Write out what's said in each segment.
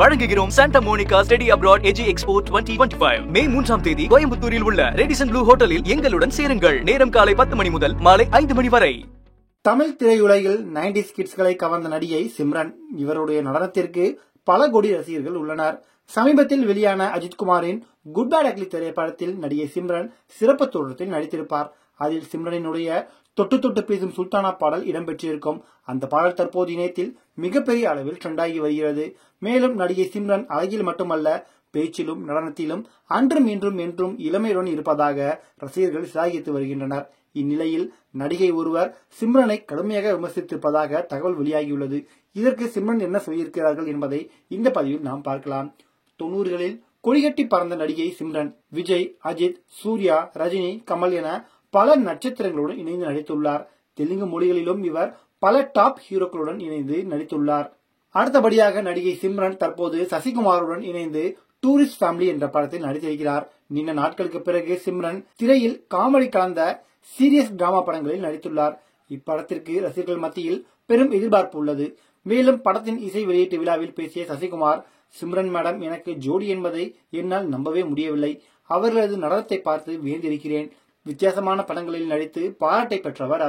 வழங்குகிறோம் Santa Monica study abroad எஜி expo 2025 May 3ஆம் தேதி கோயம்புத்தூரில் உள்ள ரெடிசன் ப்ளூ ஹோட்டலில் எங்களுடன் சேருங்கள். நேரம் காலை 10 மணி முதல் மாலை 5 மணி வரை. தமிழ் திரையுலகில் 90s கிட்ஸ்களை கவர்ந்த நடிகை சிம்ரன். இவருடைய நடனத்திற்கு பல கோடி ரசிகர்கள் உள்ளனர். சமீபத்தில் வெளியான அஜித்குமாரின் குட் பேட் அக்லி திரைப்படத்தில் நடிகை சிம்ரன் சிறப்பு தோற்றத்தில் நடித்திருப்பார். அதில் சிம்ரனினுடைய தொட்டு தொட்டு பேசும் சுல்தானா பாடல் இடம்பெற்றிருக்கும். அந்த பாடல் தற்போது இணையத்தில் மிகப்பெரிய அளவில் ட்ரெண்டாகி வருகிறது. மேலும் நடிகை சிம்ரன் அழகில் மட்டுமல்ல, பேச்சிலும் நடனத்திலும் அன்றும் இன்றும் என்றும் இளமையுடன் இருப்பதாக ரசிகர்கள் சிலாகித்து வருகின்றனர். இந்நிலையில் நடிகை ஒருவர் சிம்ரனை கடுமையாக விமர்சித்திருப்பதாக தகவல் வெளியாகியுள்ளது. இதற்கு சிம்ரன் என்ன சொல்லியிருக்கிறார்கள் என்பதை இந்த பதிவில் நாம் பார்க்கலாம். 90களில் கொடிகட்டி பறந்த நடிகை சிம்ரன் விஜய், அஜித், சூர்யா, ரஜினி, கமல் என பல நட்சத்திரங்களுடன் இணைந்து நடித்துள்ளார். தெலுங்கு மொழிகளிலும் இவர் பல டாப் ஹீரோக்களுடன் இணைந்து நடித்துள்ளார். அடுத்தபடியாக நடிகை சிம்ரன் தற்போது சசிகுமாருடன் இணைந்து டூரிஸ்ட் ஃபேமிலி என்ற படத்தில் நடித்திருக்கிறார். நீண்ட நாட்களுக்கு பிறகு சிம்ரன் திரையில் காமெடி கலந்த சீரியஸ் டிராமா படங்களில் நடித்துள்ளார். இப்படத்திற்கு ரசிகர்கள் மத்தியில் பெரும் எதிர்பார்ப்பு உள்ளது. மேலும் படத்தின் இசை வெளியீட்டு விழாவில் பேசிய சசிகுமார், சிம்ரன் மேடம் எனக்கு ஜோடி என்பதை என்னால் நம்பவே முடியவில்லை. அவர்களது நடனத்தை பார்த்து வியந்திருக்கிறேன். வித்தியாசமான படங்களில் நடித்து பாராட்டை பெற்றவர்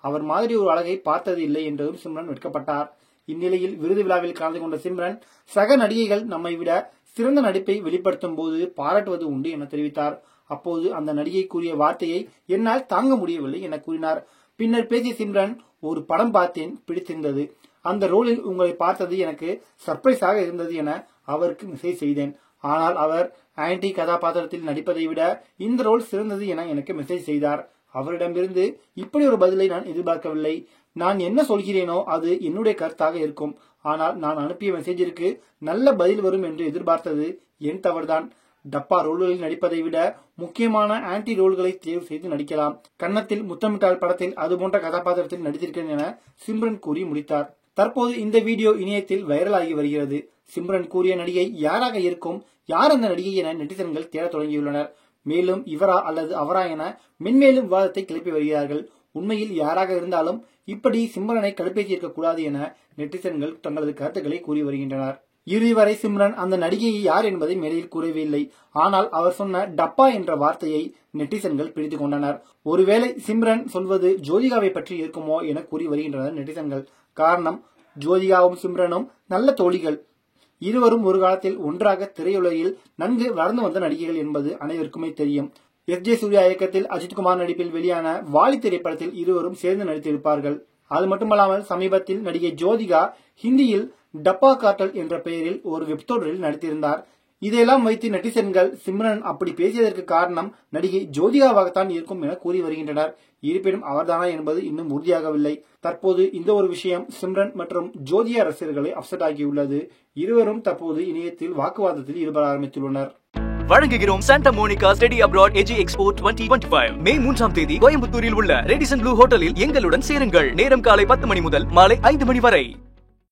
அவர் மாதிரி ஒரு அழகை பார்த்தது இல்லை என்றதும் சிம்ரன் வெட்கப்பட்டார். இந்நிலையில் விருது விழாவில் கலந்து கொண்ட சிம்ரன், சக நடிகைகள் நம்மை விட சிறந்த நடிப்பை வெளிப்படுத்தும் போது பாராட்டுவது உண்டு என தெரிவித்தார். அப்போது அந்த நடிகை கூறிய வார்த்தையை என்னால் தாங்க முடியவில்லை என கூறினார். பின்னர் பேசிய சிம்ரன், ஒரு படம் பார்த்தேன், பிடித்திருந்தது. அந்த ரோலில் உங்களை பார்த்தது எனக்கு சர்ப்ரைஸாக இருந்தது என அவருக்கு மெசேஜ் செய்தேன். ஆனால் அவர் ஆன்டி கதாபாத்திரத்தில் நடிப்பதை விட இந்த ரோல் சிறந்தது என எனக்கு மெசேஜ் செய்தார். அவரிடமிருந்து இப்படி ஒரு பதிலை நான் எதிர்பார்க்கவில்லை. நான் என்ன சொல்கிறேனோ அது என்னுடைய கருத்தாக இருக்கும். ஆனால் நான் அனுப்பிய மெசேஜிற்கு நல்ல பதில் வரும் என்று எதிர்பார்த்தது என் தவறுதான். டப்பா ரோல்களில் நடிப்பதை விட முக்கியமான ஆன்டி ரோல்களை தேர்வு செய்து நடிக்கலாம். கன்னத்தில் முத்தமிட்டால் படத்தில் அதுபோன்ற கதாபாத்திரத்தில் நடித்திருக்கிறேன் என சிம்ரன் கூறி முடித்தார். தற்போது இந்த வீடியோ இணையத்தில் வைரலாகி வருகிறது. சிம்ரன் கூறிய நடிகை யாராக இருக்கும், யார் அந்த நடிகை என நெட்டிசன்கள் தேட தொடங்கியுள்ளனர். மேலும் இவரா அல்லது அவரா என மென்மேலும் விவாதத்தை கிளப்பி வருகிறார்கள். உண்மையில் யாராக இருந்தாலும் இப்படி சிம்ரனை கடுப்பேற்றியிருக்க கூடாது என நெட்டிசன்கள் தங்களது கருத்துக்களை கூறி வருகின்றனர். இறுதி வரை சிம்ரன் அந்த நடிகையை யார் என்பதை மேலையில் கூறவே இல்லை. ஆனால் அவர் சொன்ன டப்பா என்ற வார்த்தையை நெட்டிசன்கள் பிடித்துக் கொண்டனர். ஒருவேளை சிம்ரன் சொல்வது ஜோதிகாவை பற்றி இருக்குமோ என கூறி வருகின்றனர் நெட்டிசன்கள். காரணம், ஜோதிகாவும் சிம்ரனும் நல்ல தோழிகள். இருவரும் ஒரு காலத்தில் ஒன்றாக திரையுலகில் நன்கு வளர்ந்து வந்த நடிகைகள் என்பது அனைவருக்குமே தெரியும். எஸ்.ஜே. சூர்யா இயக்கத்தில் அஜித்குமார் நடிப்பில் வெளியான வாலி திரைப்படத்தில் இருவரும் சேர்ந்து நடித்திருப்பார்கள். அது மட்டுமல்லாமல் சமீபத்தில் நடிகை ஜோதிகா ஹிந்தியில் டப்பா கார்டல் என்ற பெயரில் ஒரு வெப்தொடரில் நடித்திருந்தார். இதையெல்லாம் வைத்து நெட்டிசன்கள் சிம்ரன் அப்படி பேசியதற்கு காரணம் நடிகை ஜோதிகாவாகத்தான் இருக்கும் என கூறி வருகின்றனர். இருப்பினும் அவர்தானா என்பது இன்னும் உறுதியாகவில்லை. தற்போது இந்த ஒரு விஷயம் சிம்ரன் மற்றும் ஜோதிகா ரசிகர்களை அப்செட் ஆகியுள்ளது. இருவரும் தற்போது இணையத்தில் வாக்குவாதத்தில் ஈடுபட ஆரம்பித்துள்ளனர். வழங்குகிறோம் சாண்டா மோனிகா ஸ்டடி அப்ராட் எஜி எக்ஸ்போ 2025 மே 3ஆம் தேதி கோயம்புத்தூரில் உள்ள ரெடிசன் ப்ளூ ஹோட்டலில் எங்களுடன் சேருங்கள். நேரம் காலை 10 மணி முதல் மாலை 5 மணி வரை.